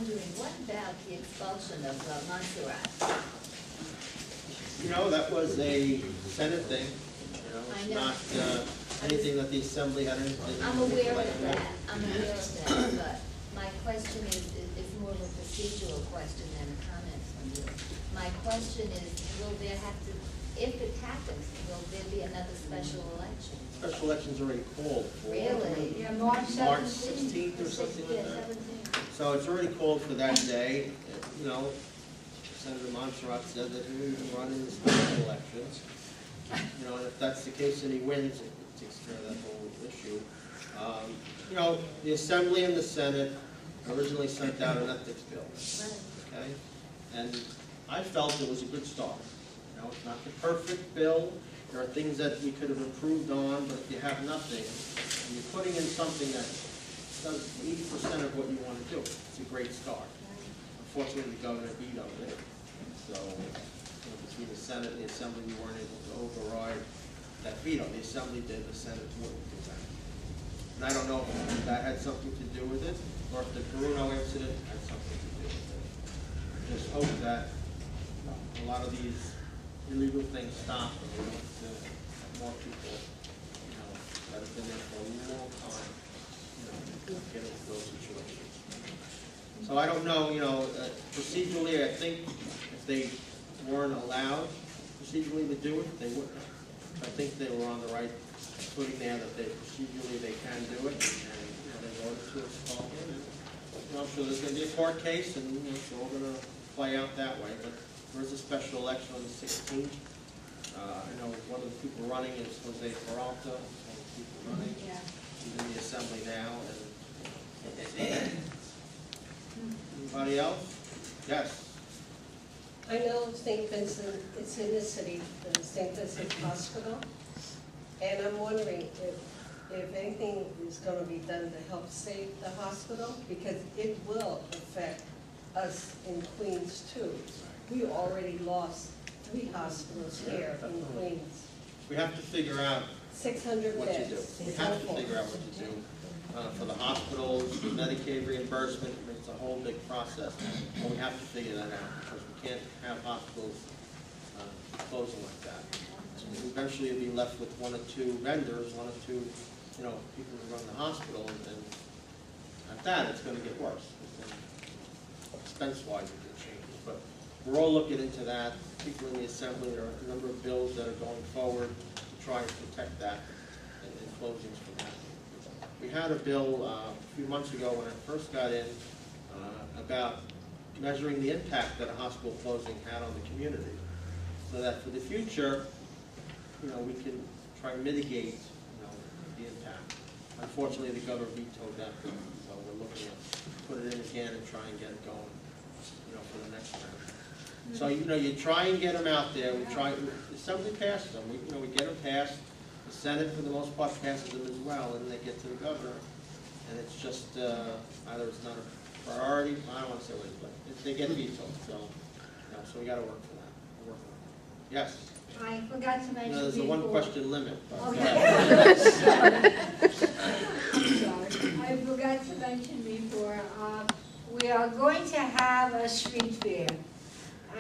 wondering, what about the expulsion of Montserrat? You know, that was a Senate thing. I It's know. not anything that the Assembly had anything. I'm aware of that, but my question is more of a procedural question than a comment from you. My question is, will there have to, if it happens, will there be another special election? Special election's already called for. Really? Yeah, March March 17th. 16th or something like that. 17th. So it's already called for that day. You know, Senator Montserrat said that he would run in the special elections. You know, and if that's the case and he wins, it takes care of that whole issue. You know, the Assembly and the Senate originally sent out an ethics bill, okay? And I felt it was a good start. You know, it's not the perfect bill. There are things that we could have improved on, but if you have nothing, and you're putting in something that does 80% of what you want to do, it's a great start. Unfortunately, the governor vetoed it. So, between the Senate and the Assembly, we weren't able to override that veto. The Assembly did, the Senate wouldn't do that. And I don't know if that had something to do with it, or if the Bruno incident had something to do with it. Just hope that a lot of these illegal things stop and we don't have more people, you know, that have been there for a long time, you know, get into those situations. So I don't know, you know, procedurally, I think if they weren't allowed procedurally to do it, they wouldn't have. I think they were on the right footing there that they procedurally they can do it, and you know, they voted to expel him. And you know, I'm sure there's going to be a court case, and you know, it's all going to play out that way. But there's a special election on the 16th. I know one of the people running is Jose Peralta. One of the people running. Yeah. He's in the Assembly now. And anybody else? Yes. I know St. Vincent, it's in the city, the St. Vincent Hospital, and I'm wondering if anything is going to be done to help save the hospital, because it will affect us in Queens too. We already lost 3 hospitals here in Queens. We have to figure out 600 what to do. beds. We have to figure out what to do. For the hospitals, the Medicaid reimbursement, it's a whole big process. But we have to figure that out, because we can't have hospitals closing like that. And eventually you'll be left with 1 or 2 vendors, 1 or 2, you know, people who run the hospital, and at that, it's going to get worse. Expense-wise, it can change. But we're all looking into that. People in the Assembly, there are a number of bills that are going forward to try and protect that and closings from that. We had a bill a few months ago when I first got in about measuring the impact that a hospital closing had on the community, so that for the future, you know, we can try and mitigate, you know, the impact. Unfortunately, the governor vetoed that, so we're looking at put it in again and try and get it going, you know, for the next round. So you know, you try and get them out there. We try. The Assembly passes them. We, you know, we get them passed. The Senate, for the most part, passes them as well, and they get to the governor, and it's just either it's not a priority. I don't want to say what it is, but they get vetoed. So, you know, so we got to work for that. We're working on it. Yes. I forgot to mention You know, there's a before. one-question limit. Okay. Sorry. I forgot to mention before, we are going to have a street fair,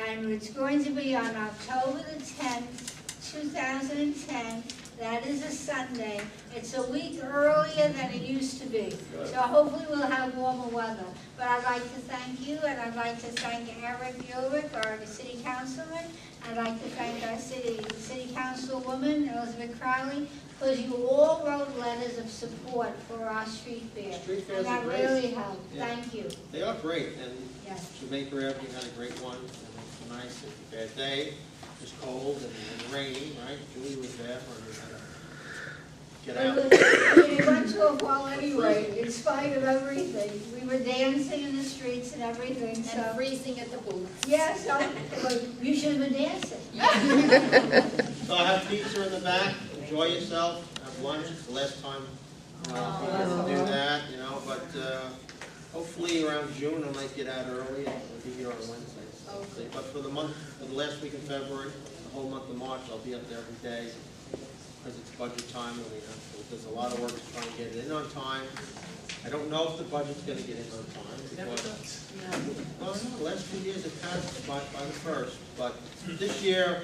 and it's going to be on October the 10th, 2010. That is a Sunday. It's a week earlier than it used to be. So hopefully we'll have warmer weather. But I'd like to thank you, and I'd like to thank Eric Ulrich, our city councilman. I'd like to thank our city councilwoman, Elizabeth Crowley, because you all wrote letters of support for our street fair. Street fairs and that are great. really helped. Yeah. Thank you. They are great, and Yes. Jamaica Avenue had a great one. And it's nice. It's a bad day. It was cold and rainy, right? Julie was there, or we had to get out. We went to a ball anyway, in spite of everything. We were dancing in the streets and everything, so. And freezing at the booth. Yeah, so, well, you should have been dancing. So I have pizza in the back. Enjoy yourself. Have lunch. It's the last time we get to do that, you know. But hopefully around June I might get out early. I'll be here on Wednesdays. Okay. But for the month, for the last week of February, the whole month of March, I'll be up there every day because it's budget time and there's a lot of work to try and get it in on time. I don't know if the budget's gonna get in on time, because, well, no, the last 2 years it has by the first, but this year,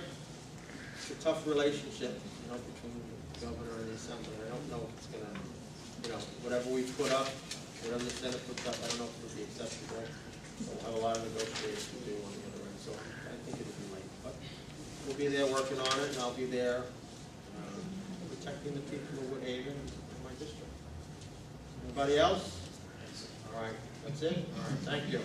it's a tough relationship, between the governor and the assembly. I don't know if it's gonna, whatever we put up, whatever the Senate puts up, I don't know if it'll be acceptable. We'll have a lot of negotiations to do on the other end, so I think it'll be late. But we'll be there working on it, and I'll be there protecting the people of Woodhaven and my district. Anybody else? All right, that's it? All right, thank you.